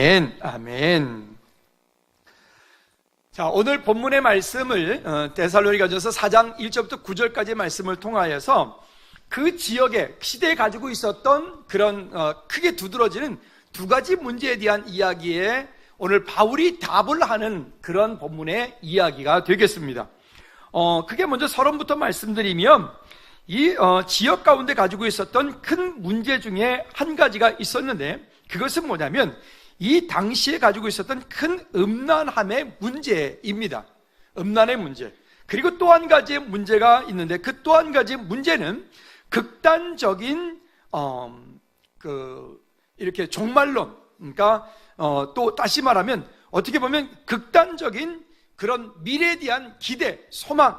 아멘, 아멘. 자, 오늘 본문의 말씀을 데살로니가전서 4장 1절부터 9절까지의 말씀을 통하여서 그 지역에 시대에 가지고 있었던 그런 크게 두드러지는 두 가지 문제에 대한 이야기에 오늘 바울이 답을 하는 그런 본문의 이야기가 되겠습니다. 그게 먼저 서론부터 말씀드리면 이 지역 가운데 가지고 있었던 큰 문제 중에 한 가지가 있었는데, 그것은 뭐냐면 이 당시에 가지고 있었던 큰 음란함의 문제입니다. 음란의 문제. 그리고 또 한 가지의 문제가 있는데, 그 또 한 가지의 문제는 극단적인 이렇게 종말론, 그러니까 또 다시 말하면 어떻게 보면 극단적인 그런 미래에 대한 기대, 소망,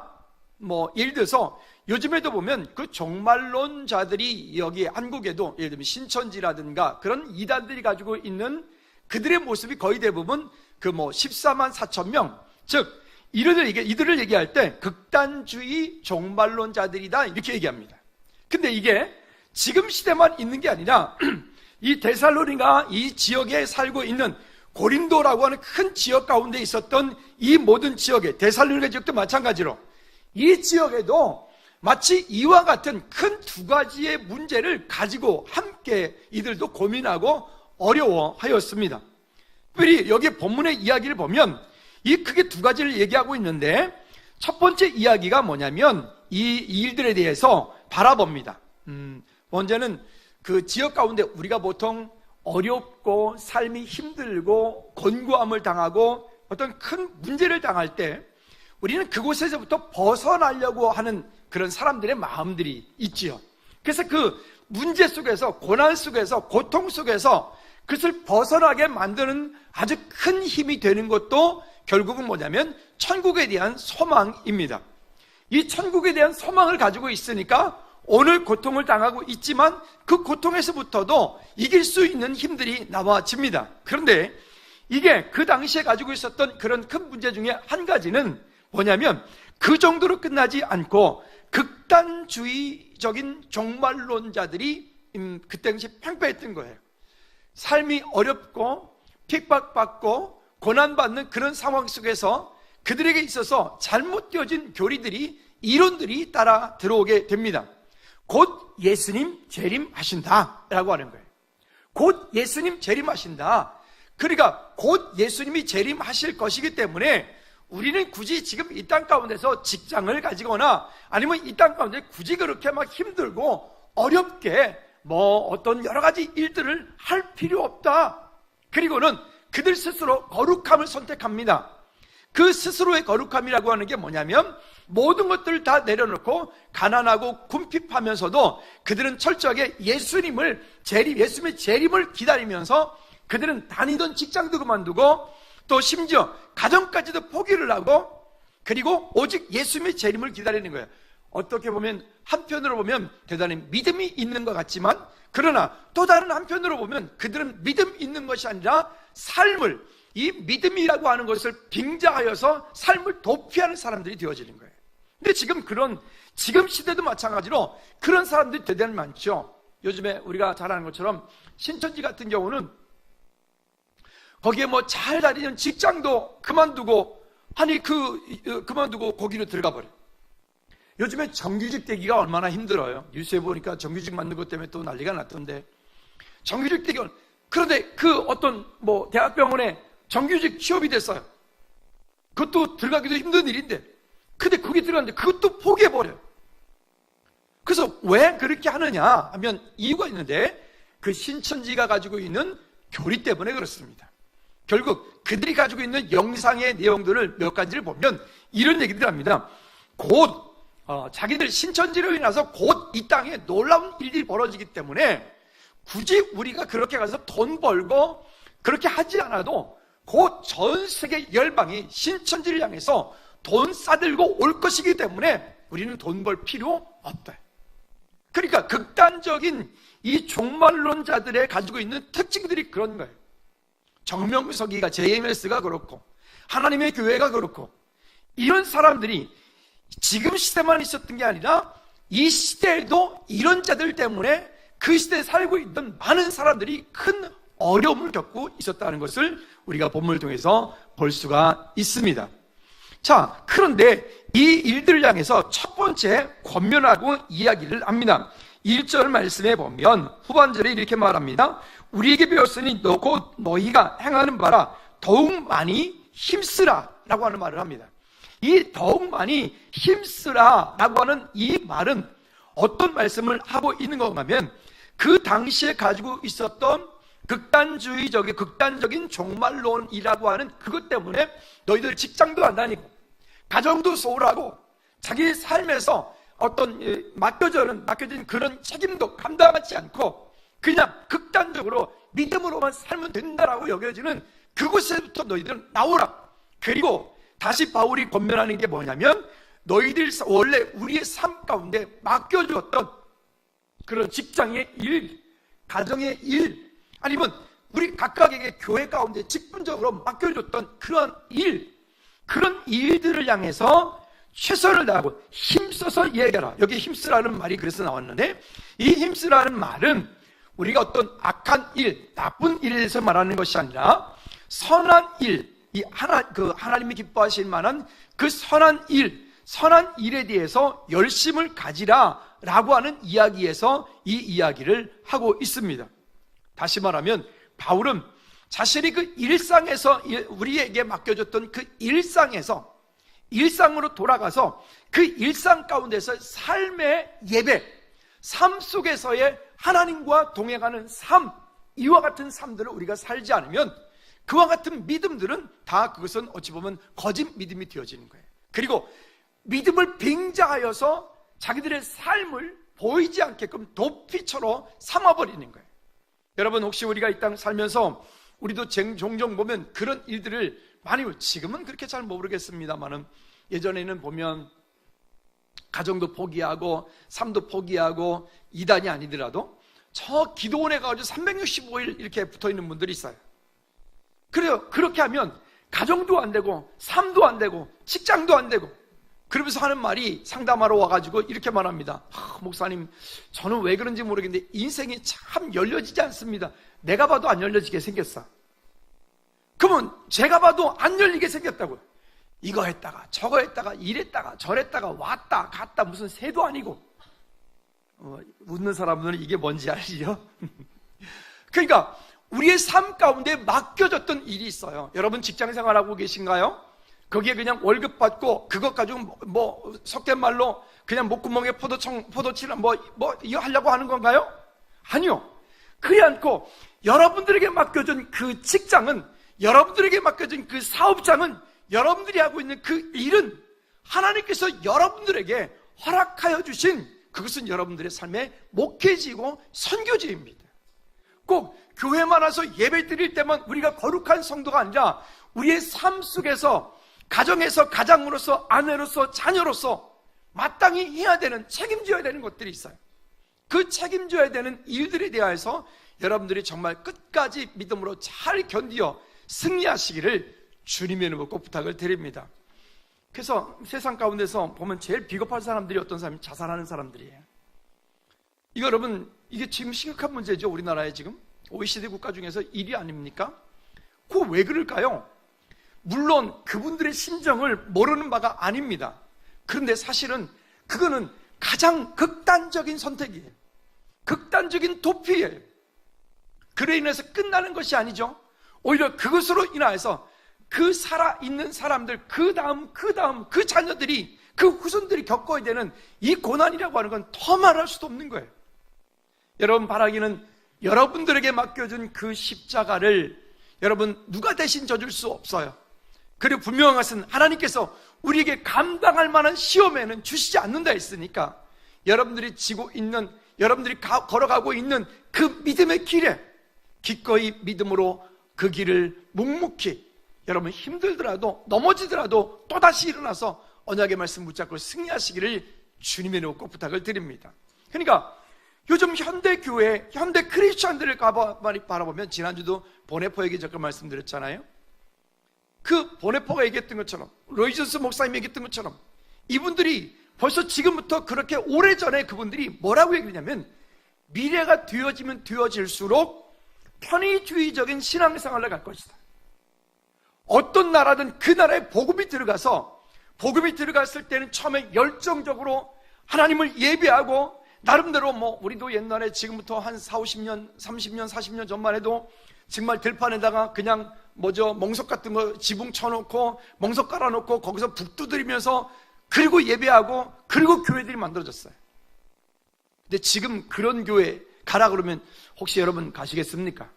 예를 들어서 요즘에도 보면 그 종말론자들이 여기 한국에도 예를 들면 신천지라든가 그런 이단들이 가지고 있는 그들의 모습이 거의 대부분 14만 4천 명, 즉 이들을 얘기할 때 극단주의 종말론자들이다 이렇게 얘기합니다. 근데 이게 지금 시대만 있는 게 아니라 이 데살로니가 이 지역에 살고 있는 고린도라고 하는 큰 지역 가운데 있었던 이 모든 지역에, 데살로니가 지역도 마찬가지로 이 지역에도 마치 이와 같은 큰 두 가지의 문제를 가지고 함께 이들도 고민하고 어려워하였습니다. 특별히 여기 본문의 이야기를 보면 이 크게 두 가지를 얘기하고 있는데, 첫 번째 이야기가 뭐냐면 이 일들에 대해서 바라봅니다. 먼저는 그 지역 가운데 우리가 보통 어렵고 삶이 힘들고 곤고함을 당하고 어떤 큰 문제를 당할 때 우리는 그곳에서부터 벗어나려고 하는 그런 사람들의 마음들이 있지요. 그래서 그 문제 속에서, 고난 속에서, 고통 속에서 그것을 벗어나게 만드는 아주 큰 힘이 되는 것도 결국은 뭐냐면 천국에 대한 소망입니다. 이 천국에 대한 소망을 가지고 있으니까 오늘 고통을 당하고 있지만 그 고통에서부터도 이길 수 있는 힘들이 나와집니다. 그런데 이게 그 당시에 가지고 있었던 그런 큰 문제 중에 한 가지는 뭐냐면 그 정도로 끝나지 않고 극단주의적인 종말론자들이 그 당시 팽배했던 거예요. 삶이 어렵고 핍박받고 고난받는 그런 상황 속에서 그들에게 있어서 잘못되어진 교리들이, 이론들이 따라 들어오게 됩니다. 곧 예수님 재림하신다 라고 하는 거예요. 곧 예수님 재림하신다. 그러니까 곧 예수님이 재림하실 것이기 때문에 우리는 굳이 지금 이 땅 가운데서 직장을 가지거나 아니면 이 땅 가운데 굳이 그렇게 막 힘들고 어렵게 어떤 여러 가지 일들을 할 필요 없다. 그리고는 그들 스스로 거룩함을 선택합니다. 그 스스로의 거룩함이라고 하는 게 뭐냐면 모든 것들을 다 내려놓고 가난하고 궁핍하면서도 그들은 철저하게 예수님의 재림을 기다리면서 그들은 다니던 직장도 그만두고 또 심지어 가정까지도 포기를 하고, 그리고 오직 예수님의 재림을 기다리는 거예요. 어떻게 보면 한편으로 보면 대단히 믿음이 있는 것 같지만, 그러나 또 다른 한편으로 보면 그들은 믿음 있는 것이 아니라 삶을, 이 믿음이라고 하는 것을 빙자하여서 삶을 도피하는 사람들이 되어지는 거예요. 근데 지금 시대도 마찬가지로 그런 사람들이 대단히 많죠. 요즘에 우리가 잘 아는 것처럼 신천지 같은 경우는 거기에 잘 다니는 직장도 그만두고 그만두고 거기로 들어가 버려요. 요즘에 정규직 되기가 얼마나 힘들어요. 뉴스에 보니까 정규직 만든 것 때문에 또 난리가 났던데, 정규직 되기, 그런데 그 어떤 대학병원에 정규직 취업이 됐어요. 그것도 들어가기도 힘든 일인데, 근데 거기 들어갔는데 그것도 포기해버려요. 그래서 왜 그렇게 하느냐 하면 이유가 있는데, 그 신천지가 가지고 있는 교리 때문에 그렇습니다. 결국 그들이 가지고 있는 영상의 내용들을 몇 가지를 보면 이런 얘기들 합니다. 곧 자기들 신천지로 인해서 곧 이 땅에 놀라운 일이 벌어지기 때문에 굳이 우리가 그렇게 가서 돈 벌고 그렇게 하지 않아도 곧 전 세계 열방이 신천지를 향해서 돈 싸들고 올 것이기 때문에 우리는 돈 벌 필요 없다. 그러니까 극단적인 이 종말론자들의 가지고 있는 특징들이 그런 거예요. 정명석이가, JMS가 그렇고 하나님의 교회가 그렇고, 이런 사람들이 지금 시대만 있었던 게 아니라 이 시대에도 이런 자들 때문에 그 시대에 살고 있던 많은 사람들이 큰 어려움을 겪고 있었다는 것을 우리가 본문을 통해서 볼 수가 있습니다. 자, 그런데 이 일들을 향해서 첫 번째 권면하고 이야기를 합니다. 1절 말씀에 보면 후반절에 이렇게 말합니다. 우리에게 배웠으니 곧 너희가 행하는 바라 더욱 많이 힘쓰라 라고 하는 말을 합니다. 이 더욱 많이 힘쓰라 라고 하는 이 말은 어떤 말씀을 하고 있는 건가 하면 그 당시에 가지고 있었던 극단적인 종말론이라고 하는 그것 때문에 너희들 직장도 안 다니고 가정도 소홀하고 자기 삶에서 어떤 맡겨진 그런 책임도 감당하지 않고 그냥 극단적으로 믿음으로만 살면 된다라고 여겨지는 그곳에부터 너희들은 나오라. 그리고 다시 바울이 권면하는 게 뭐냐면 너희들 원래 우리의 삶 가운데 맡겨주었던 그런 직장의 일, 가정의 일, 아니면 우리 각각에게 교회 가운데 직분적으로 맡겨줬던 그런 일들을 향해서 최선을 다하고 힘써서 얘기하라. 여기 힘쓰라는 말이 그래서 나왔는데 이 힘쓰라는 말은 우리가 어떤 악한 일, 나쁜 일에 대해서 말하는 것이 아니라 선한 일, 하나님이 기뻐하실 만한 그 선한 일에 대해서 열심을 가지라 라고 하는 이야기에서 이 이야기를 하고 있습니다. 다시 말하면 바울은 자신이 그 일상에서 우리에게 맡겨졌던 그 일상으로 돌아가서 그 일상 가운데서 삶의 예배, 삶 속에서의 하나님과 동행하는 삶, 이와 같은 삶들을 우리가 살지 않으면 그와 같은 믿음들은 다 그것은 어찌 보면 거짓 믿음이 되어지는 거예요. 그리고 믿음을 빙자하여서 자기들의 삶을 보이지 않게끔 도피처로 삼아버리는 거예요. 여러분, 혹시 우리가 이 땅 살면서 우리도 종종 보면 그런 일들을 많이, 지금은 그렇게 잘 모르겠습니다만은 예전에는 보면 가정도 포기하고 삶도 포기하고 이단이 아니더라도 저 기도원에 가가지고 365일 이렇게 붙어있는 분들이 있어요. 그래요. 그렇게 하면 가정도 안 되고 삶도 안 되고 직장도 안 되고, 그러면서 하는 말이, 상담하러 와가지고 이렇게 말합니다. 목사님, 저는 왜 그런지 모르겠는데 인생이 참 열려지지 않습니다. 내가 봐도 안 열려지게 생겼어. 그러면 제가 봐도 안 열리게 생겼다고요. 이거 했다가 저거 했다가 이랬다가 저랬다가 왔다 갔다 무슨 새도 아니고. 웃는 사람들은 이게 뭔지 알죠? 그러니까 우리의 삶 가운데 맡겨졌던 일이 있어요. 여러분 직장 생활하고 계신가요? 거기에 그냥 월급 받고 그것 가지고 속된 말로 그냥 목구멍에 포도치나 이거 하려고 하는 건가요? 아니요. 그렇지 않고 여러분들에게 맡겨진 그 직장은, 여러분들에게 맡겨진 그 사업장은, 여러분들이 하고 있는 그 일은 하나님께서 여러분들에게 허락하여 주신, 그것은 여러분들의 삶의 목회지이고 선교지입니다. 꼭 교회만 와서 예배 드릴 때만 우리가 거룩한 성도가 아니라 우리의 삶 속에서, 가정에서 가장으로서, 아내로서, 자녀로서 마땅히 해야 되는, 책임져야 되는 것들이 있어요. 그 책임져야 되는 일들에 대해서 여러분들이 정말 끝까지 믿음으로 잘 견디어 승리하시기를 주님의 이름으로 꼭 부탁을 드립니다. 그래서 세상 가운데서 보면 제일 비겁한 사람들이 어떤 사람이 자살하는 사람들이에요. 이거 여러분, 이게 지금 심각한 문제죠. 우리나라에 지금 OECD 국가 중에서 1위 아닙니까? 그거 왜 그럴까요? 물론 그분들의 심정을 모르는 바가 아닙니다. 그런데 사실은 그거는 가장 극단적인 선택이에요. 극단적인 도피예요. 그로 인해서 끝나는 것이 아니죠. 오히려 그것으로 인하여서 그 살아있는 사람들, 그 다음 그 자녀들이, 그 후손들이 겪어야 되는 이 고난이라고 하는 건 더 말할 수도 없는 거예요. 여러분, 바라기는 여러분들에게 맡겨준 그 십자가를 여러분 누가 대신 져줄 수 없어요. 그리고 분명한 것은 하나님께서 우리에게 감당할 만한 시험에는 주시지 않는다 했으니까, 여러분들이 여러분들이 걸어가고 있는 그 믿음의 길에 기꺼이 믿음으로 그 길을 묵묵히, 여러분 힘들더라도 넘어지더라도 또다시 일어나서 언약의 말씀 붙잡고 승리하시기를 주님의 이름으로 꼭 부탁을 드립니다. 그러니까 요즘 현대교회, 현대 크리스천들을 바라보면, 지난주도 보네포 얘기 잠깐 말씀드렸잖아요. 그 보네포가 얘기했던 것처럼, 로이존스 목사님이 얘기했던 것처럼, 이분들이 벌써 지금부터 그렇게 오래전에 그분들이 뭐라고 얘기했냐면, 미래가 되어지면 되어질수록 편의주의적인 신앙생활을 갈 것이다. 어떤 나라든 그 나라에 복음이 들어가서, 복음이 들어갔을 때는 처음에 열정적으로 하나님을 예배하고, 나름대로 우리도 옛날에 지금부터 한 40, 50년, 30년, 40년 전만 해도 정말 들판에다가 그냥 멍석 같은 거 지붕 쳐놓고 멍석 깔아놓고 거기서 북 두드리면서, 그리고 예배하고, 그리고 교회들이 만들어졌어요. 근데 지금 그런 교회 가라 그러면 혹시 여러분 가시겠습니까?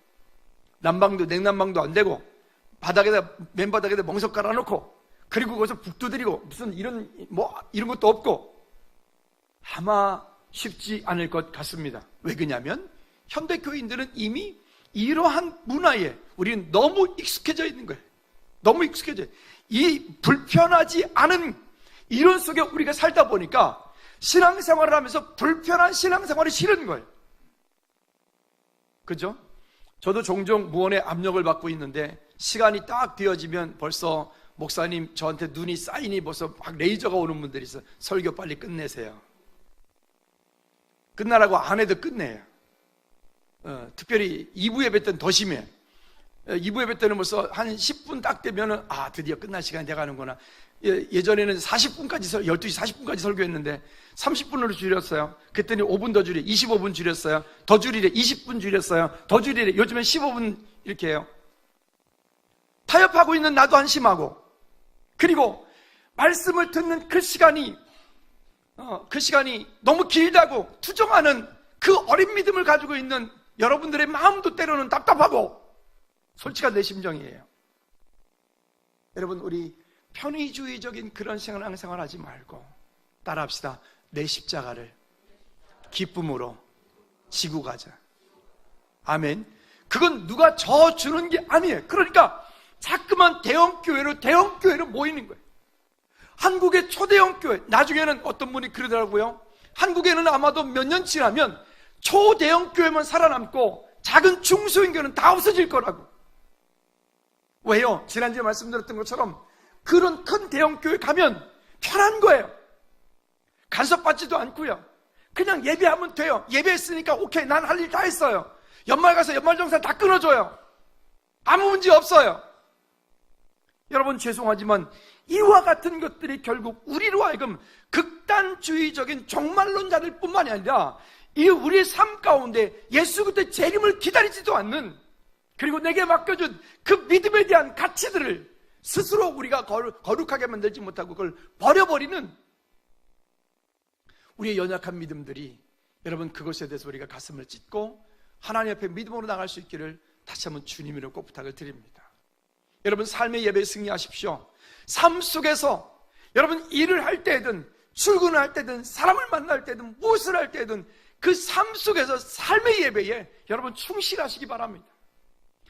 난방도 냉난방도 안 되고 맨바닥에다 멍석 깔아놓고, 그리고 거기서 북 두드리고 무슨 이런 것도 없고, 아마 쉽지 않을 것 같습니다. 왜 그러냐면 현대 교인들은 이미 이러한 문화에 우리는 너무 익숙해져 있는 거예요. 너무 익숙해져. 이 불편하지 않은 이런 속에 우리가 살다 보니까 신앙생활을 하면서 불편한 신앙생활이 싫은 거예요. 그죠? 저도 종종 무언의 압력을 받고 있는데, 시간이 딱 되어지면 벌써 목사님 저한테 눈이 쌓이니 벌써 막 레이저가 오는 분들이 있어요. 설교 빨리 끝내세요. 끝나라고 안 해도 끝내요. 특별히 2부 예배 때는 더 심해. 2부 예배 때는 벌써 한 10분 딱 되면은 드디어 끝날 시간이 돼가는구나. 예전에는 40분까지 12시 40분까지 설교했는데 30분으로 줄였어요. 그랬더니 5분 더 줄여 25분 줄였어요. 더 줄이래 20분 줄였어요. 더 줄이래. 요즘엔 15분 이렇게 해요. 타협하고 있는 나도 한심하고, 그리고 말씀을 듣는 그 시간이 너무 길다고 투정하는 그 어린 믿음을 가지고 있는 여러분들의 마음도 때로는 답답하고, 솔직한 내 심정이에요. 여러분, 우리 편의주의적인 그런 신앙생활 하지 말고 따라합시다. 내 십자가를 기쁨으로 지고 가자. 아멘. 그건 누가 저 주는 게 아니에요. 그러니까 자꾸만 대형교회로 모이는 거예요. 한국의 초대형 교회, 나중에는 어떤 분이 그러더라고요. 한국에는 아마도 몇 년 지나면 초대형 교회만 살아남고 작은 중소형 교회는 다 없어질 거라고. 왜요? 지난주에 말씀드렸던 것처럼 그런 큰 대형 교회 가면 편한 거예요. 간섭받지도 않고요. 그냥 예배하면 돼요. 예배했으니까 오케이, 난 할 일 다 했어요. 연말 가서 연말정산 다 끊어줘요. 아무 문제 없어요. 여러분, 죄송하지만 이와 같은 것들이 결국 우리로 하여금 극단주의적인 종말론자들 뿐만이 아니라 이 우리의 삶 가운데 예수 그리스도의 재림을 기다리지도 않는, 그리고 내게 맡겨준 그 믿음에 대한 가치들을 스스로 우리가 거룩하게 만들지 못하고 그걸 버려버리는 우리의 연약한 믿음들이, 여러분, 그것에 대해서 우리가 가슴을 찢고 하나님 앞에 믿음으로 나갈 수 있기를 다시 한번 주님으로 꼭 부탁을 드립니다. 여러분, 삶의 예배에 승리하십시오. 삶 속에서 여러분 일을 할 때든 출근을 할 때든 사람을 만날 때든 무엇을 할 때든 그 삶 속에서 삶의 예배에 여러분 충실하시기 바랍니다.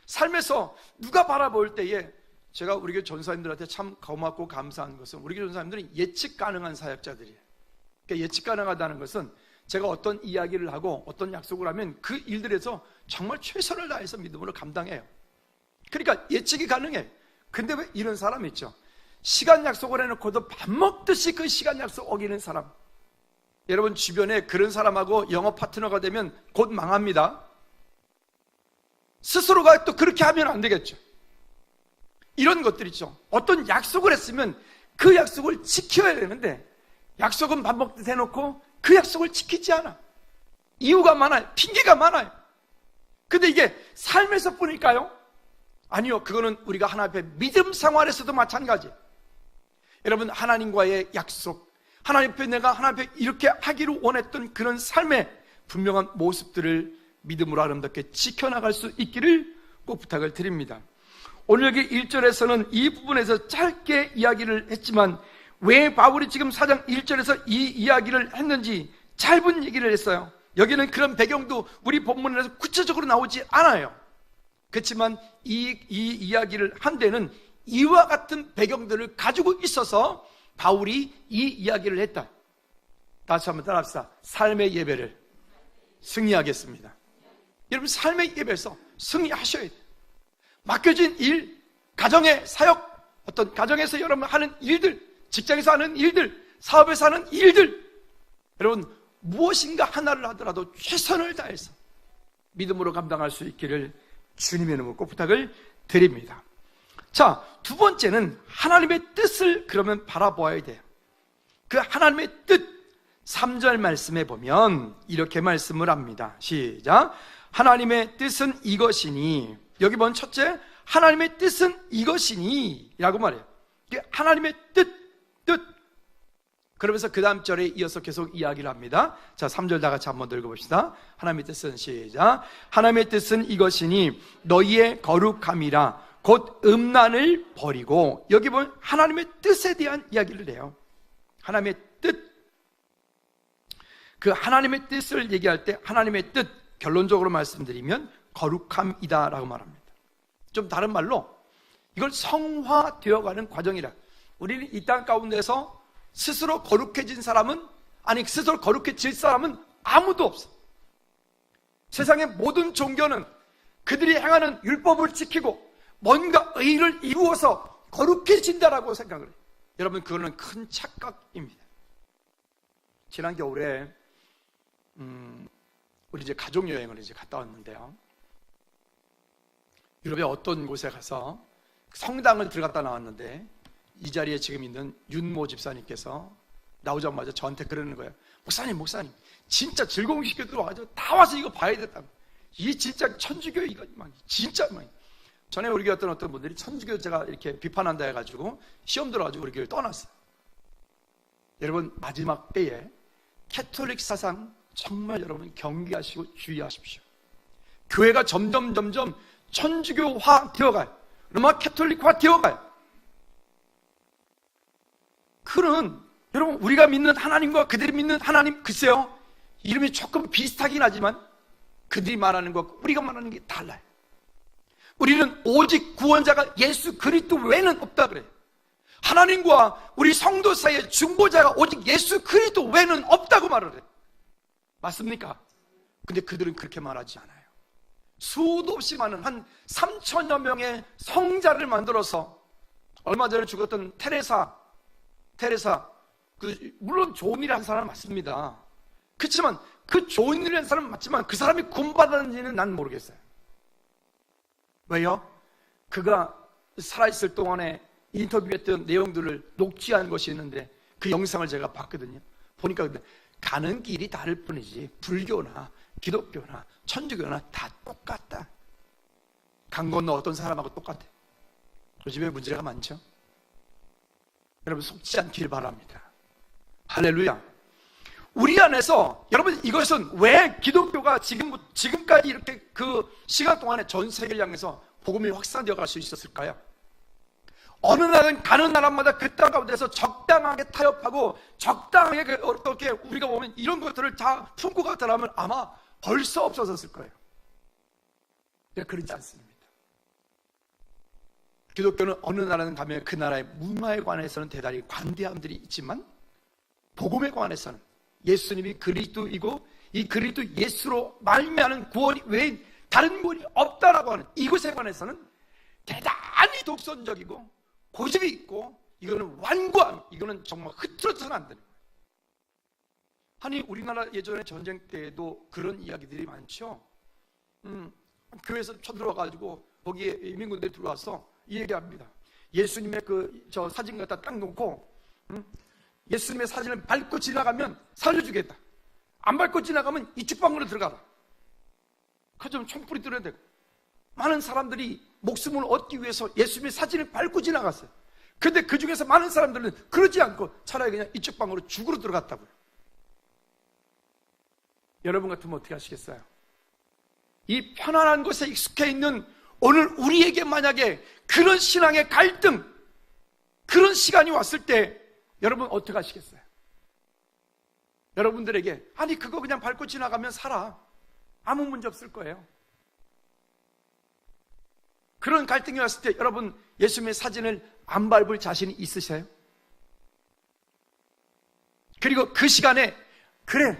삶에서 누가 바라볼 때에, 제가 우리 교회 전사님들한테 참 고맙고 감사한 것은 우리 교회 전사님들은 예측 가능한 사역자들이에요. 그러니까 예측 가능하다는 것은 제가 어떤 이야기를 하고 어떤 약속을 하면 그 일들에서 정말 최선을 다해서 믿음으로 감당해요. 그러니까 예측이 가능해. 근데 왜 이런 사람이 있죠? 시간 약속을 해놓고도 밥 먹듯이 그 시간 약속 어기는 사람. 여러분 주변에 그런 사람하고 영업 파트너가 되면 곧 망합니다. 스스로가 또 그렇게 하면 안 되겠죠. 이런 것들이죠. 어떤 약속을 했으면 그 약속을 지켜야 되는데, 약속은 밥 먹듯 해놓고 그 약속을 지키지 않아. 이유가 많아요. 핑계가 많아요. 근데 이게 삶에서 뿐일까요? 아니요. 그거는 우리가 하나님 앞에 믿음 생활에서도 마찬가지. 여러분, 하나님과의 약속, 하나님 앞에 내가 하나님 앞에 이렇게 하기를 원했던 그런 삶의 분명한 모습들을 믿음으로 아름답게 지켜나갈 수 있기를 꼭 부탁을 드립니다. 오늘 여기 1절에서는 이 부분에서 짧게 이야기를 했지만 왜 바울이 지금 4장 1절에서 이 이야기를 했는지 짧은 얘기를 했어요. 여기는 그런 배경도 우리 본문에서 구체적으로 나오지 않아요. 그렇지만 이 이야기를 한 데는 이와 같은 배경들을 가지고 있어서 바울이 이 이야기를 했다. 다시 한번 따라합시다. 삶의 예배를 승리하겠습니다. 여러분, 삶의 예배에서 승리하셔야 돼요. 맡겨진 일, 가정의 사역, 어떤 가정에서 여러분 하는 일들, 직장에서 하는 일들, 사업에서 하는 일들, 여러분 무엇인가 하나를 하더라도 최선을 다해서 믿음으로 감당할 수 있기를 주님의 이름으로 꼭 부탁을 드립니다. 자, 두 번째는 하나님의 뜻을 그러면 바라보아야 돼요. 그 하나님의 뜻, 3절 말씀에 보면 이렇게 말씀을 합니다. 시작. 하나님의 뜻은 이것이니, 여기 보면 첫째, 하나님의 뜻은 이것이니 라고 말해요. 하나님의 뜻. 그러면서 그 다음 절에 이어서 계속 이야기를 합니다. 자, 3절 다 같이 한번 읽어봅시다. 하나님의 뜻은, 시작. 하나님의 뜻은 이것이니 너희의 거룩함이라 곧 음란을 버리고, 여기 보면 하나님의 뜻에 대한 이야기를 해요. 하나님의 뜻. 그 하나님의 뜻을 얘기할 때 하나님의 뜻, 결론적으로 말씀드리면 거룩함이다 라고 말합니다. 좀 다른 말로 이걸 성화되어가는 과정이라. 우리는 이 땅 가운데서 스스로 거룩해진 사람은, 아니 스스로 거룩해질 사람은 아무도 없어. 세상의 모든 종교는 그들이 행하는 율법을 지키고 뭔가 의를 이루어서 거룩해진다라고 생각을 해요. 여러분, 그거는 큰 착각입니다. 지난 겨울에 우리 이제 가족여행을 이제 갔다 왔는데요, 유럽의 어떤 곳에 가서 성당을 들어갔다 나왔는데, 이 자리에 지금 있는 윤모 집사님께서 나오자마자 저한테 그러는 거예요. 목사님, 진짜 즐거운 시켜들 와가지고 다 와서 이거 봐야 됐다. 이게 진짜 천주교, 이거 진짜 전에 우리 교회 어떤 분들이 천주교 제가 이렇게 비판한다 해가지고 시험 들어가지고 우리 교회를 떠났어요. 여러분, 마지막 때에 캐톨릭 사상 정말 여러분 경계하시고 주의하십시오. 교회가 점점 천주교화 되어가요. 로마 캐톨릭화 되어가요. 그는 여러분, 우리가 믿는 하나님과 그들이 믿는 하나님, 글쎄요, 이름이 조금 비슷하긴 하지만 그들이 말하는 것과 우리가 말하는 게 달라요. 우리는 오직 구원자가 예수 그리스도 외에는 없다 그래요. 하나님과 우리 성도 사이의 중보자가 오직 예수 그리스도 외에는 없다고 말을 해요. 맞습니까? 근데 그들은 그렇게 말하지 않아요. 수도 없이 많은 한 3천여 명의 성자를 만들어서, 얼마 전에 죽었던 테레사, 물론 좋은 일 한 사람 맞습니다. 그렇지만 그 좋은 일 한 사람 맞지만 그 사람이 구원받았는지는 난 모르겠어요. 왜요? 그가 살아있을 동안에 인터뷰했던 내용들을 녹취한 것이 있는데 그 영상을 제가 봤거든요. 보니까 가는 길이 다를 뿐이지 불교나 기독교나 천주교나 다 똑같다. 강 건너 어떤 사람하고 똑같아. 요즘에 문제가 많죠. 여러분, 속지 않길 바랍니다. 할렐루야. 우리 안에서, 여러분, 이것은 왜 기독교가 지금까지 이렇게 그 시간 동안에 전 세계를 향해서 복음이 확산되어 갈 수 있었을까요? 어느 나라는 가는 나라마다 그 땅 가운데서 적당하게 타협하고 적당하게 어떻게 우리가 보면 이런 것들을 다 품고 갔다라면 아마 벌써 없어졌을 거예요. 그렇지 않습니다. 기독교는 어느 나라는 가면 그 나라의 문화에 관해서는 대단히 관대함들이 있지만 복음에 관해서는 예수님이 그리스도이고 이 그리스도 예수로 말미암은 구원이 외인 다른 구원이 없다라고 하는 이것에 관해서는 대단히 독선적이고 고집이 있고, 이거는 완고함, 이거는 정말 흐트러져서는 안 되는 거예요. 아니, 우리나라 예전에 전쟁 때에도 그런 이야기들이 많죠. 교회에서 쳐들어와가지고 거기에 이민군들이 들어와서 이 얘기합니다. 예수님의 저 사진 갖다 딱 놓고 예수님의 사진을 밟고 지나가면 살려주겠다. 안 밟고 지나가면 이쪽방으로 들어가라. 그좀 총불이 뚫어야 되고. 많은 사람들이 목숨을 얻기 위해서 예수님의 사진을 밟고 지나갔어요. 근데 그 중에서 많은 사람들은 그러지 않고 차라리 그냥 이쪽 방으로 죽으러 들어갔다고요. 여러분 같으면 어떻게 하시겠어요? 이 편안한 곳에 익숙해 있는 오늘 우리에게 만약에 그런 신앙의 갈등, 그런 시간이 왔을 때 여러분 어떻게 하시겠어요? 여러분들에게 아니 그거 그냥 밟고 지나가면 살아, 아무 문제 없을 거예요. 그런 갈등이 왔을 때 여러분 예수님의 사진을 안 밟을 자신이 있으세요? 그리고 그 시간에 그래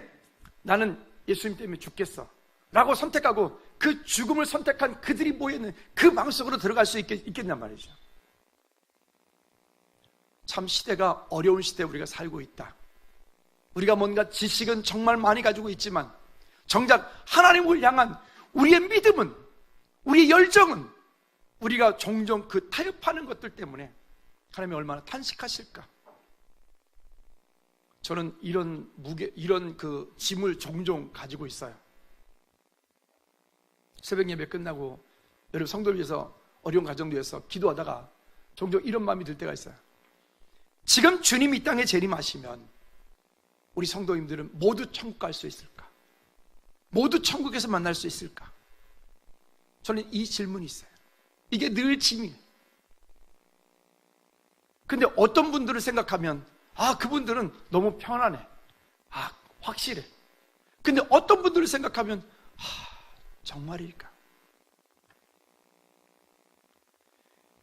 나는 예수님 때문에 죽겠어 라고 선택하고 그 죽음을 선택한 그들이 모여있는 그 마음속으로 들어갈 수 있겠냔 말이죠. 참 시대가 어려운 시대에 우리가 살고 있다. 우리가 뭔가 지식은 정말 많이 가지고 있지만 정작 하나님을 향한 우리의 믿음은 우리 열정은 우리가 종종 그 타협하는 것들 때문에 하나님이 얼마나 탄식하실까. 저는 이런 그 짐을 종종 가지고 있어요. 새벽 예배 끝나고 여러분 성도를 위해서 어려운 가정도 위해서 기도하다가 종종 이런 마음이 들 때가 있어요. 지금 주님이 이 땅에 재림하시면 우리 성도님들은 모두 천국 갈 수 있을까? 모두 천국에서 만날 수 있을까? 저는 이 질문이 있어요. 이게 늘 짐이에요. 근데 어떤 분들을 생각하면 그분들은 너무 편안해. 확실해. 근데 어떤 분들을 생각하면 정말일까?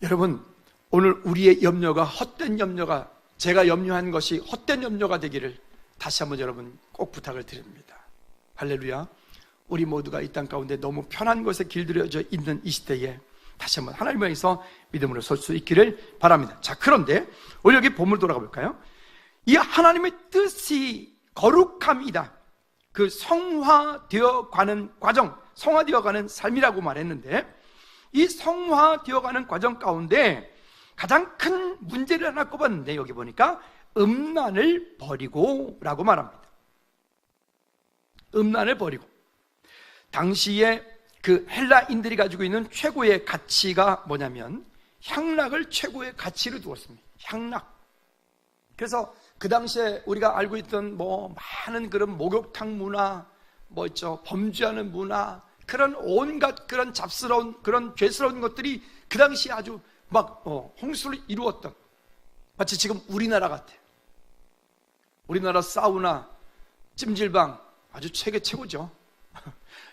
여러분, 오늘 우리의 염려가 헛된 염려가, 제가 염려한 것이 헛된 염려가 되기를 다시 한번 여러분 꼭 부탁을 드립니다. 할렐루야. 우리 모두가 이 땅 가운데 너무 편한 곳에 길들여져 있는 이 시대에 다시 한번 하나님을 위해서 믿음으로 설 수 있기를 바랍니다. 자, 그런데 우리 여기 본문 돌아가 볼까요? 이 하나님의 뜻이 거룩함이다. 그 성화되어 가는 과정, 성화되어 가는 삶이라고 말했는데, 이 성화되어 가는 과정 가운데 가장 큰 문제를 하나 꼽았는데, 여기 보니까 음란을 버리고 라고 말합니다. 음란을 버리고. 당시에 그 헬라인들이 가지고 있는 최고의 가치가 뭐냐면 향락을 최고의 가치로 두었습니다. 향락. 그래서 그 당시에 우리가 알고 있던 많은 그런 목욕탕 문화, 있죠, 범죄하는 문화, 그런 온갖 그런 잡스러운 그런 죄스러운 것들이 그 당시에 아주 홍수를 이루었던, 마치 지금 우리나라 같아요. 우리나라 사우나, 찜질방 아주 최고죠.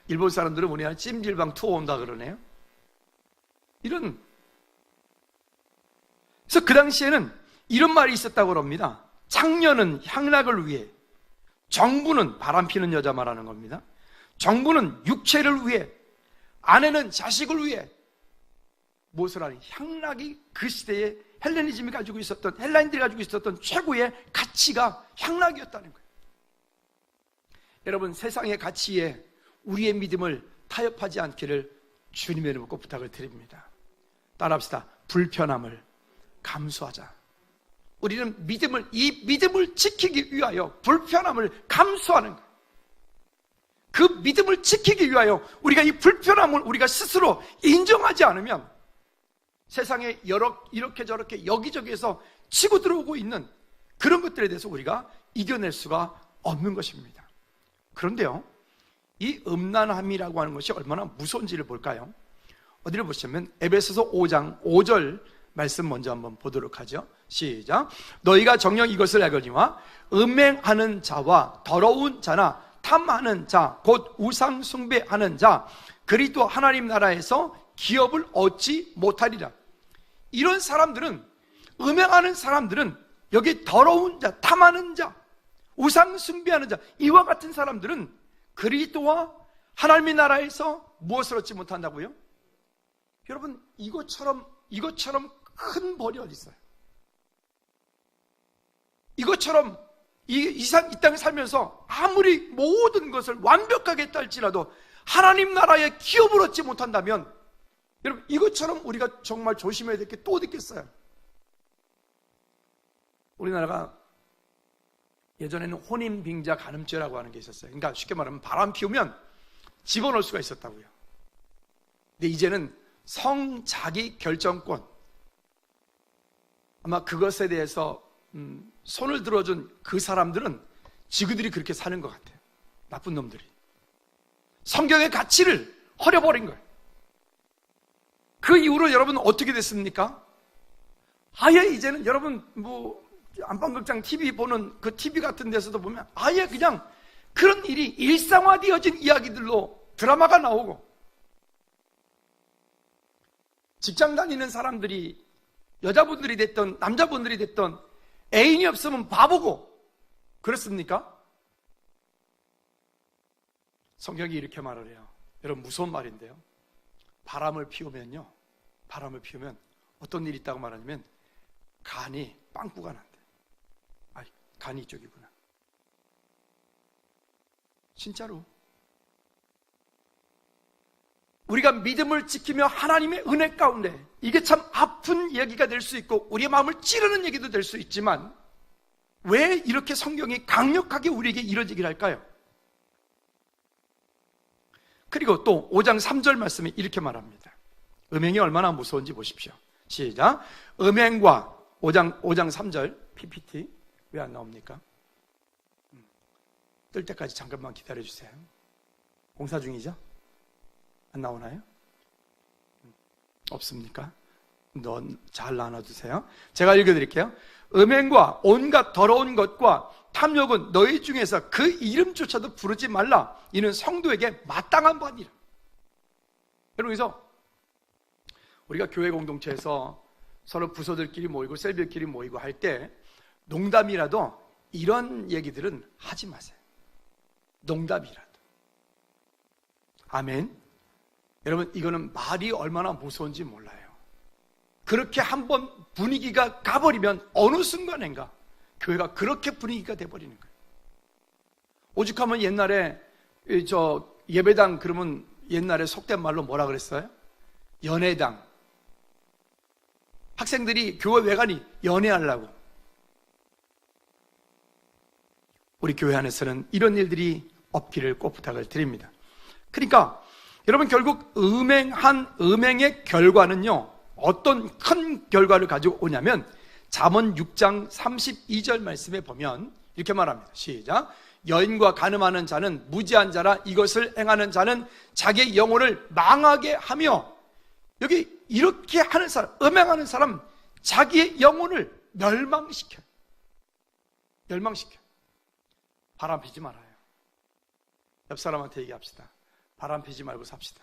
일본 사람들은 우리나라 찜질방 투어 온다 그러네요. 그래서 그 당시에는 이런 말이 있었다고 합니다. 창녀는 향락을 위해, 정부는 바람피는 여자 말하는 겁니다. 정부는 육체를 위해, 아내는 자식을 위해 무엇을 하니? 향락이 그 시대에 헬레니즘이 가지고 있었던, 헬라인들이 가지고 있었던 최고의 가치가 향락이었다는 거예요. 여러분, 세상의 가치에 우리의 믿음을 타협하지 않기를 주님의 이름으로 꼭 부탁을 드립니다. 따라합시다. 불편함을 감수하자. 우리는 이 믿음을 지키기 위하여 불편함을 감수하는 거예요. 그 믿음을 지키기 위하여 우리가 이 불편함을 우리가 스스로 인정하지 않으면 세상에 이렇게 저렇게 여기저기에서 치고 들어오고 있는 그런 것들에 대해서 우리가 이겨낼 수가 없는 것입니다. 그런데요, 이 음란함이라고 하는 것이 얼마나 무서운지를 볼까요? 어디를 보시면 에베소서 5장 5절 말씀 먼저 한번 보도록 하죠. 시작. 너희가 정녕 이것을 알거니와 음행하는 자와 더러운 자나 탐하는 자, 곧 우상 숭배하는 자, 그리스도 하나님 나라에서 기업을 얻지 못하리라. 이런 사람들은, 음행하는 사람들은, 여기 더러운 자, 탐하는 자, 우상 숭배하는 자, 이와 같은 사람들은 그리스도와 하나님의 나라에서 무엇을 얻지 못한다고요? 여러분, 이것처럼 큰 벌이 어디 있어요? 이것처럼 이 땅에 살면서 아무리 모든 것을 완벽하게 했다 할지라도 하나님 나라의 기업을 얻지 못한다면, 여러분, 이것처럼 우리가 정말 조심해야 될 게 또 어디 있겠어요? 우리나라가 예전에는 혼인빙자 간음죄라고 하는 게 있었어요. 그러니까 쉽게 말하면 바람 피우면 집어넣을 수가 있었다고요. 근데 이제는 성자기 결정권, 아마 그것에 대해서 손을 들어준 그 사람들은 지그들이 그렇게 사는 것 같아요. 나쁜 놈들이 성경의 가치를 허려버린 거예요. 그 이후로 여러분 어떻게 됐습니까? 아예 이제는 여러분 안방극장 TV 보는 그 TV 같은 데서도 보면 아예 그냥 그런 일이 일상화되어진 이야기들로 드라마가 나오고, 직장 다니는 사람들이 여자분들이 됐던 남자분들이 됐던 애인이 없으면 바보고 그렇습니까? 성경이 이렇게 말을 해요. 여러분, 무서운 말인데요, 바람을 피우면 어떤 일이 있다고 말하냐면 간이 빵꾸가 난대. 간이 이쪽이구나. 진짜로 우리가 믿음을 지키며 하나님의 은혜 가운데, 이게 참 아픈 얘기가 될 수 있고 우리의 마음을 찌르는 얘기도 될 수 있지만, 왜 이렇게 성경이 강력하게 우리에게 이뤄지기를 할까요? 그리고 또 5장 3절 말씀에 이렇게 말합니다. 음행이 얼마나 무서운지 보십시오. 시작. 음행과 5장 3절 PPT 왜 안 나옵니까? 뜰 때까지 잠깐만 기다려주세요. 공사 중이죠? 안 나오나요? 없습니까? 넌 잘 나눠두세요. 제가 읽어드릴게요. 음행과 온갖 더러운 것과 탐욕은 너희 중에서 그 이름조차도 부르지 말라. 이는 성도에게 마땅한 바니라. 여러분, 그래서 우리가 교회 공동체에서 서로 부서들끼리 모이고 셀비들끼리 모이고 할 때 농담이라도 이런 얘기들은 하지 마세요. 농담이라도. 아멘. 여러분, 이거는 말이 얼마나 무서운지 몰라요. 그렇게 한번 분위기가 가버리면 어느 순간인가 교회가 그렇게 분위기가 돼버리는 거예요. 오죽하면 옛날에 예배당 그러면 옛날에 속된 말로 뭐라 그랬어요? 연애당. 학생들이 교회 왜 가니? 연애하려고. 우리 교회 안에서는 이런 일들이 없기를 꼭 부탁을 드립니다. 그러니까 여러분, 결국 음행의 결과는요, 어떤 큰 결과를 가지고 오냐면 잠언 6장 32절 말씀에 보면 이렇게 말합니다. 시작. 여인과 간음하는 자는 무지한 자라. 이것을 행하는 자는 자기의 영혼을 망하게 하며. 여기 이렇게 하는 사람, 음행하는 사람, 자기의 영혼을 멸망시켜요. 바람 피지 말아요. 옆 사람한테 얘기합시다. 바람 피지 말고 삽시다.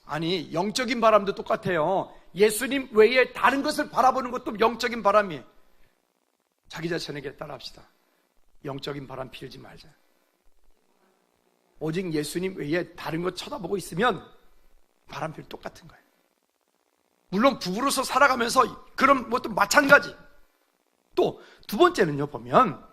아니, 영적인 바람도 똑같아요. 예수님 외에 다른 것을 바라보는 것도 영적인 바람이에요. 자기 자신에게 따라합시다. 영적인 바람 피우지 말자. 오직 예수님 외에 다른 것 쳐다보고 있으면 바람 필 똑같은 거예요. 물론 부부로서 살아가면서 그런 것도 마찬가지. 또 두 번째는요, 보면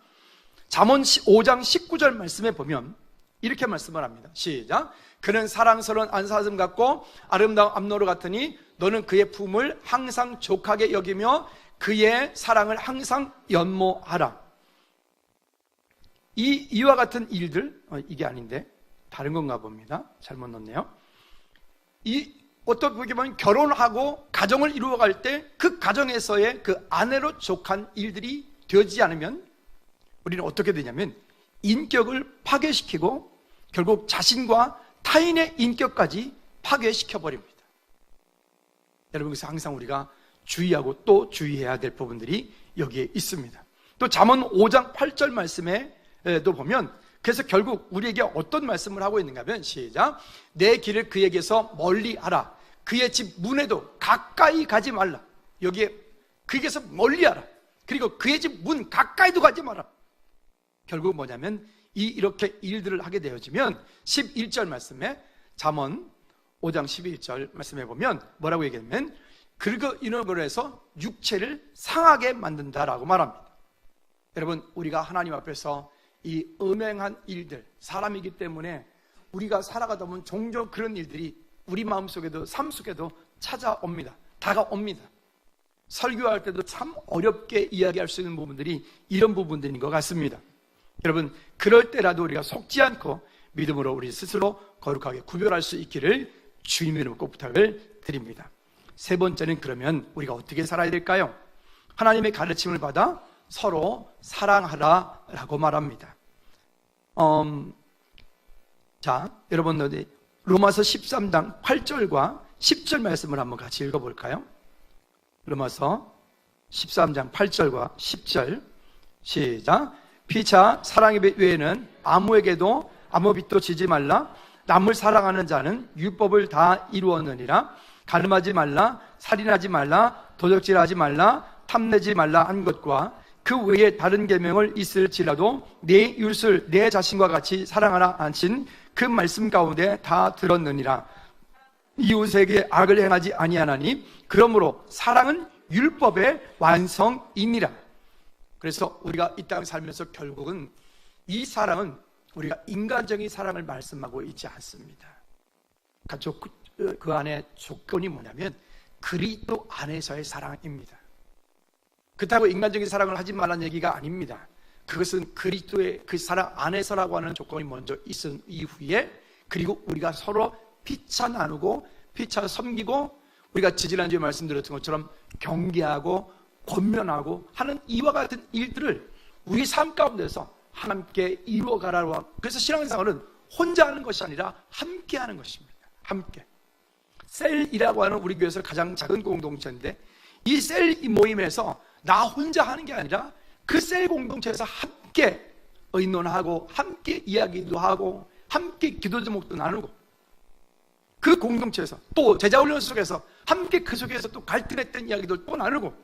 잠언 5장 19절 말씀에 보면 이렇게 말씀을 합니다. 시작. 그는 사랑스러운 안사슴 같고 아름다운 암노루 같으니 너는 그의 품을 항상 족하게 여기며 그의 사랑을 항상 연모하라. 이와 같은 일들, 이게 아닌데 다른 건가 봅니다. 잘못 넣었네요. 어떻게 보면 결혼하고 가정을 이루어갈 때 그 가정에서의 그 아내로 족한 일들이 되지 않으면 우리는 어떻게 되냐면 인격을 파괴시키고 결국 자신과 타인의 인격까지 파괴시켜버립니다. 여러분, 그래서 항상 우리가 주의하고 또 주의해야 될 부분들이 여기에 있습니다. 또 잠언 5장 8절 말씀에도 보면 그래서 결국 우리에게 어떤 말씀을 하고 있는가 하면 시작. 내 길을 그에게서 멀리 하라. 그의 집 문에도 가까이 가지 말라. 여기에 그에게서 멀리 하라. 그리고 그의 집 문 가까이도 가지 마라. 결국 뭐냐면 이렇게 일들을 하게 되어지면 11절 말씀에 잠언 5장 11절 말씀에 보면 뭐라고 얘기하면 그리고 이런 걸로 해서 육체를 상하게 만든다라고 말합니다. 여러분, 우리가 하나님 앞에서 이 음행한 일들, 사람이기 때문에 우리가 살아가다 보면 종종 그런 일들이 우리 마음속에도 삶 속에도 찾아옵니다. 다가옵니다. 설교할 때도 참 어렵게 이야기할 수 있는 부분들이 이런 부분들인 것 같습니다. 여러분, 그럴 때라도 우리가 속지 않고 믿음으로 우리 스스로 거룩하게 구별할 수 있기를 주님의 이름으로 꼭 부탁을 드립니다. 세 번째는 그러면 우리가 어떻게 살아야 될까요? 하나님의 가르침을 받아 서로 사랑하라라고 말합니다. 자, 여러분, 로마서 13장 8절과 10절 말씀을 한번 같이 읽어볼까요? 로마서 13장 8절과 10절 시작. 피차 사랑의 외에는 아무에게도 아무 빚도 지지 말라. 남을 사랑하는 자는 율법을 다 이루었느니라. 간음하지 말라, 살인하지 말라, 도적질하지 말라, 탐내지 말라 한 것과 그 외에 다른 계명을 있을지라도 내 이웃을 내 자신과 같이 사랑하라 하신 그 말씀 가운데 다 들었느니라. 이웃에게 악을 행하지 아니하나니 그러므로 사랑은 율법의 완성이니라. 그래서 우리가 이 땅에 살면서 결국은 이 사랑은 우리가 인간적인 사랑을 말씀하고 있지 않습니다. 가족 그 안에 조건이 뭐냐면 그리스도 안에서의 사랑입니다. 그렇다고 인간적인 사랑을 하지 말라는 얘기가 아닙니다. 그것은 그리스도의 그 사랑 안에서라고 하는 조건이 먼저 있은 이후에, 그리고 우리가 서로 피차 나누고 피차 섬기고, 우리가 지지난주에 말씀드렸던 것처럼 경계하고 권면하고 하는 이와 같은 일들을 우리 삶 가운데서 함께 이루어가라고. 그래서 신앙생활은 혼자 하는 것이 아니라 함께 하는 것입니다. 함께. 셀이라고 하는 우리 교회에서 가장 작은 공동체인데, 이 셀 모임에서 나 혼자 하는 게 아니라 그 셀 공동체에서 함께 의논하고 함께 이야기도 하고 함께 기도 제목도 나누고, 그 공동체에서 또 제자훈련 속에서 함께 그 속에서 또 갈등했던 이야기도 또 나누고,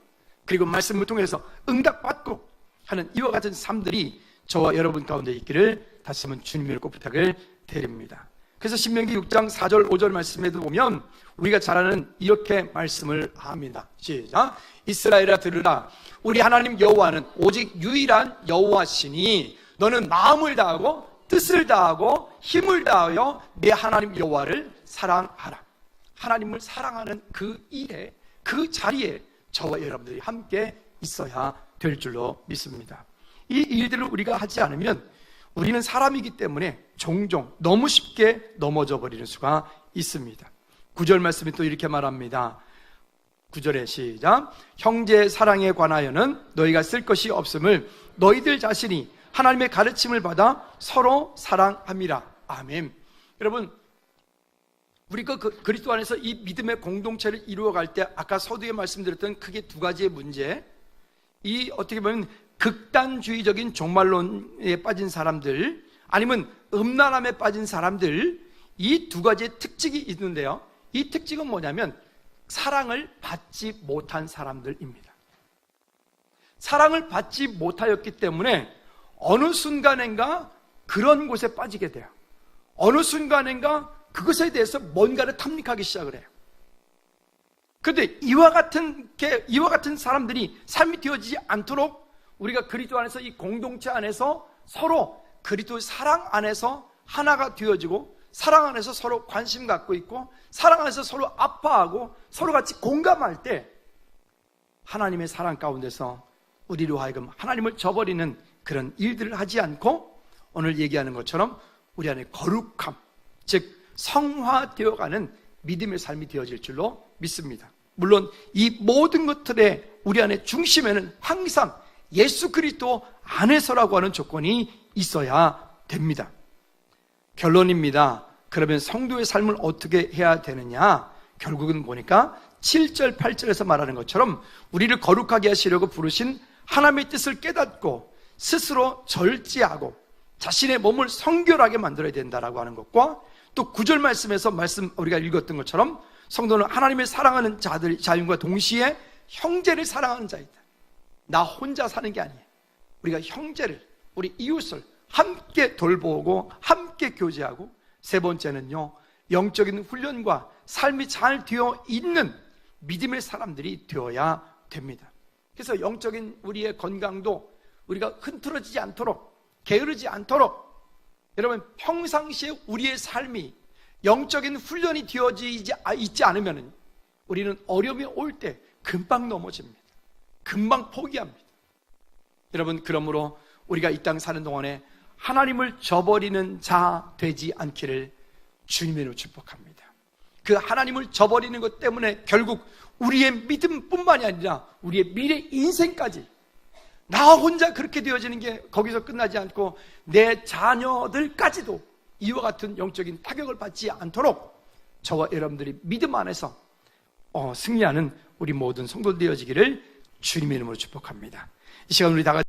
그리고 말씀을 통해서 응답받고 하는 이와 같은 삶들이 저와 여러분 가운데 있기를 다시 한번 주님을 꼭 부탁을 드립니다. 그래서 신명기 6장 4절 5절 말씀에도 보면 우리가 잘 아는 이렇게 말씀을 합니다. 시작. 이스라엘아 들으라. 우리 하나님 여호와는 오직 유일한 여호와시니 너는 마음을 다하고 뜻을 다하고 힘을 다하여 내 하나님 여호와를 사랑하라. 하나님을 사랑하는 그 일에, 그 자리에 저와 여러분들이 함께 있어야 될 줄로 믿습니다. 이 일들을 우리가 하지 않으면 우리는 사람이기 때문에 종종 너무 쉽게 넘어져 버리는 수가 있습니다. 9절 말씀이 또 이렇게 말합니다. 9절에 시작. 형제 사랑에 관하여는 너희가 쓸 것이 없음을 너희들 자신이 하나님의 가르침을 받아 서로 사랑함이라. 아멘. 여러분, 우리가 그리스도 안에서 이 믿음의 공동체를 이루어갈 때 아까 서두에 말씀드렸던 크게 두 가지의 문제, 이 어떻게 보면 극단주의적인 종말론에 빠진 사람들, 아니면 음란함에 빠진 사람들, 이 두 가지의 특징이 있는데요. 이 특징은 뭐냐면 사랑을 받지 못한 사람들입니다. 사랑을 받지 못하였기 때문에 어느 순간인가 그런 곳에 빠지게 돼요. 어느 순간인가 그것에 대해서 뭔가를 탐닉하기 시작을 해요. 그런데 이와 같은 사람들이 삶이 되어지지 않도록 우리가 그리스도 안에서 이 공동체 안에서 서로 그리스도의 사랑 안에서 하나가 되어지고, 사랑 안에서 서로 관심 갖고 있고, 사랑 안에서 서로 아파하고 서로 같이 공감할 때 하나님의 사랑 가운데서 우리로 하여금 하나님을 저버리는 그런 일들을 하지 않고 오늘 얘기하는 것처럼 우리 안에 거룩함, 즉 성화되어가는 믿음의 삶이 되어질 줄로 믿습니다. 물론 이 모든 것들의 우리 안에 중심에는 항상 예수 그리스도 안에서라고 하는 조건이 있어야 됩니다. 결론입니다. 그러면 성도의 삶을 어떻게 해야 되느냐? 결국은 보니까 7절 8절에서 말하는 것처럼 우리를 거룩하게 하시려고 부르신 하나님의 뜻을 깨닫고 스스로 절제하고 자신의 몸을 성결하게 만들어야 된다라고 하는 것과, 또 9절 말씀에서 우리가 읽었던 것처럼 성도는 하나님을 사랑하는 자들과 동시에 형제를 사랑하는 자이다. 나 혼자 사는 게 아니에요. 우리가 형제를, 우리 이웃을 함께 돌보고 함께 교제하고, 세 번째는요, 영적인 훈련과 삶이 잘 되어 있는 믿음의 사람들이 되어야 됩니다. 그래서 영적인 우리의 건강도 우리가 흐트러지지 않도록, 게으르지 않도록, 여러분 평상시에 우리의 삶이 영적인 훈련이 되어지지 있지 않으면 우리는 어려움이 올 때 금방 넘어집니다. 금방 포기합니다. 여러분, 그러므로 우리가 이 땅 사는 동안에 하나님을 저버리는 자 되지 않기를 주님의 이름으로 축복합니다. 그 하나님을 저버리는 것 때문에 결국 우리의 믿음뿐만이 아니라 우리의 미래 인생까지, 나 혼자 그렇게 되어지는 게 거기서 끝나지 않고 내 자녀들까지도 이와 같은 영적인 타격을 받지 않도록 저와 여러분들이 믿음 안에서 승리하는 우리 모든 성도 되어지기를 주님의 이름으로 축복합니다. 이 시간 우리 다 같이